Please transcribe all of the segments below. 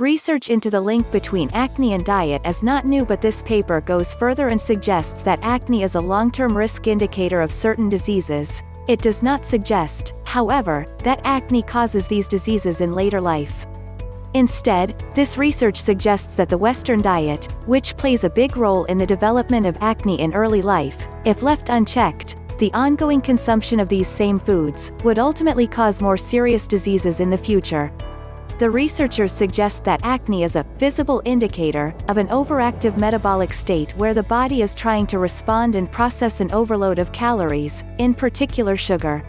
Research into the link between acne and diet is not new, but this paper goes further and suggests that acne is a long-term risk indicator of certain diseases. It does not suggest, however, that acne causes these diseases in later life. Instead, this research suggests that the Western diet, which plays a big role in the development of acne in early life, if left unchecked, the ongoing consumption of these same foods would ultimately cause more serious diseases in the future. The researchers suggest that acne is a visible indicator of an overactive metabolic state where the body is trying to respond and process an overload of calories, in particular sugar.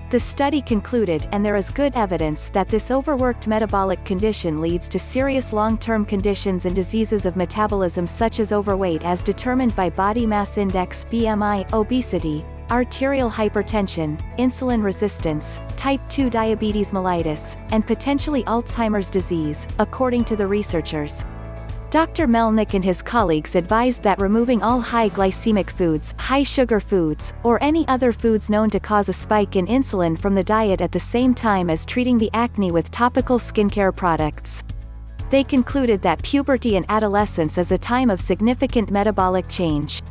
The study concluded, and there is good evidence that this overworked metabolic condition leads to serious long-term conditions and diseases of metabolism such as overweight as determined by body mass index (BMI), obesity, arterial hypertension, insulin resistance, type 2 diabetes mellitus, and potentially Alzheimer's disease, according to the researchers. Dr. Melnick and his colleagues advised that removing all high glycemic foods, high sugar foods, or any other foods known to cause a spike in insulin from the diet at the same time as treating the acne with topical skincare products. They concluded that puberty and adolescence is a time of significant metabolic change.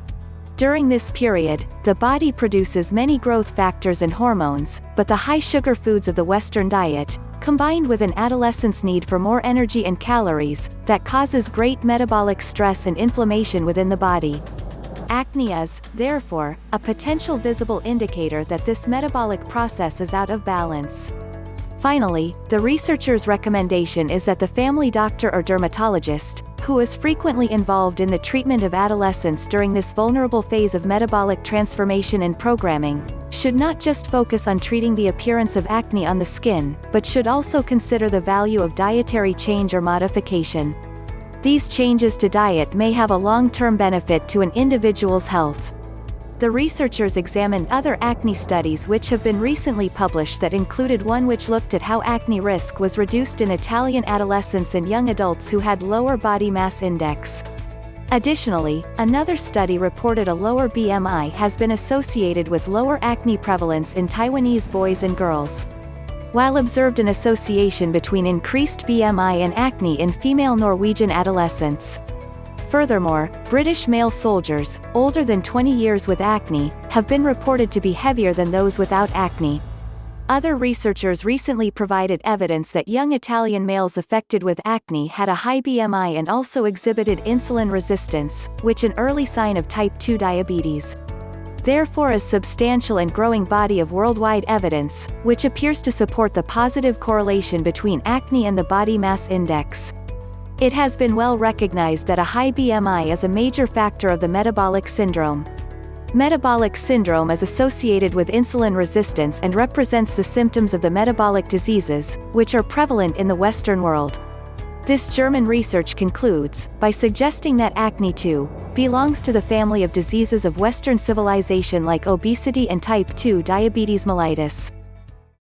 During this period, the body produces many growth factors and hormones, but the high sugar foods of the Western diet, combined with an adolescent's need for more energy and calories, that causes great metabolic stress and inflammation within the body. Acne is, therefore, a potential visible indicator that this metabolic process is out of balance. Finally, the researchers' recommendation is that the family doctor or dermatologist, who is frequently involved in the treatment of adolescents during this vulnerable phase of metabolic transformation and programming, should not just focus on treating the appearance of acne on the skin, but should also consider the value of dietary change or modification. These changes to diet may have a long-term benefit to an individual's health. The researchers examined other acne studies which have been recently published that included one which looked at how acne risk was reduced in Italian adolescents and young adults who had lower body mass index. Additionally, another study reported a lower BMI has been associated with lower acne prevalence in Taiwanese boys and girls, while observed an association between increased BMI and acne in female Norwegian adolescents. Furthermore, British male soldiers, older than 20 years with acne, have been reported to be heavier than those without acne. Other researchers recently provided evidence that young Italian males affected with acne had a high BMI and also exhibited insulin resistance, which an early sign of type 2 diabetes. Therefore, a substantial and growing body of worldwide evidence, which appears to support the positive correlation between acne and the body mass index. It has been well recognized that a high BMI is a major factor of the metabolic syndrome. Metabolic syndrome is associated with insulin resistance and represents the symptoms of the metabolic diseases, which are prevalent in the Western world. This German research concludes, by suggesting that acne too belongs to the family of diseases of Western civilization like obesity and type 2 diabetes mellitus.